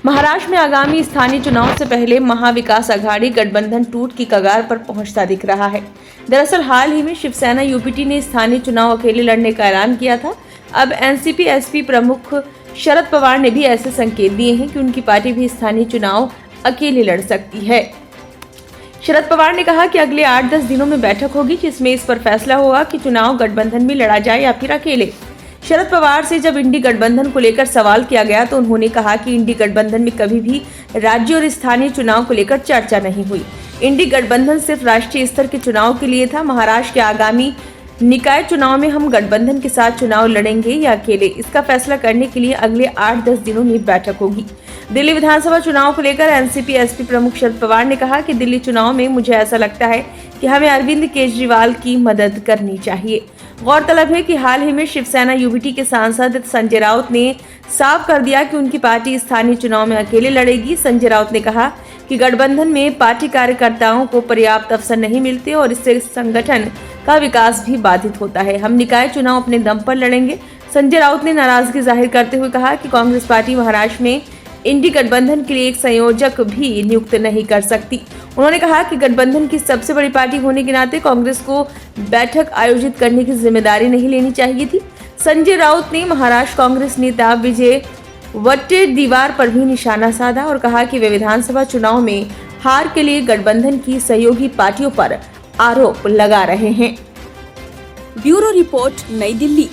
महाराष्ट्र में आगामी स्थानीय चुनाव से पहले महाविकास आघाड़ी गठबंधन टूट की कगार पर पहुंचता दिख रहा है। दरअसल हाल ही में शिवसेना यूपीटी ने स्थानीय चुनाव अकेले लड़ने का ऐलान किया था। अब एनसीपी एसपी प्रमुख शरद पवार ने भी ऐसे संकेत दिए हैं कि उनकी पार्टी भी स्थानीय चुनाव अकेले लड़ सकती है। शरद पवार ने कहा कि अगले 8-10 दिनों में बैठक होगी, जिसमें इस पर फैसला होगा कि चुनाव गठबंधन में लड़ा जाए या फिर अकेले। शरद पवार से जब इंडी गठबंधन को लेकर सवाल किया गया तो उन्होंने कहा कि इंडी गठबंधन में कभी भी राज्य और स्थानीय चुनाव को लेकर चर्चा नहीं हुई। इंडी गठबंधन सिर्फ राष्ट्रीय स्तर के चुनाव के लिए था। महाराष्ट्र के आगामी निकाय चुनाव में हम गठबंधन के साथ चुनाव लड़ेंगे या अकेले, इसका फैसला करने के लिए अगले 8-10 दिनों में बैठक होगी। दिल्ली विधानसभा चुनाव को लेकर एनसीपी एसपी प्रमुख शरद पवार ने कहा कि दिल्ली चुनाव में मुझे ऐसा लगता है कि हमें अरविंद केजरीवाल की मदद करनी चाहिए। गौरतलब है कि हाल ही में शिवसेना यूपीटी के सांसद संजय राउत ने साफ कर दिया कि उनकी पार्टी स्थानीय चुनाव में अकेले लड़ेगी। संजय राउत ने कहा कि गठबंधन में पार्टी कार्यकर्ताओं को पर्याप्त अवसर नहीं मिलते और इससे संगठन का विकास भी बाधित होता है। हम निकाय चुनाव अपने दम पर लड़ेंगे। संजय राउत ने नाराजगी जाहिर करते हुए कहा कि कांग्रेस पार्टी महाराष्ट्र में इंडी गठबंधन के लिए एक संयोजक भी नियुक्त नहीं कर सकती। उन्होंने कहा कि गठबंधन की सबसे बड़ी पार्टी होने के नाते कांग्रेस को बैठक आयोजित करने की जिम्मेदारी नहीं लेनी चाहिए थी। संजय राउत ने महाराष्ट्र कांग्रेस नेता विजय वट्टेटीवार पर भी निशाना साधा और कहा कि वे विधानसभा चुनाव में हार के लिए गठबंधन की सहयोगी पार्टियों पर आरोप लगा रहे हैं। ब्यूरो रिपोर्ट, नई दिल्ली।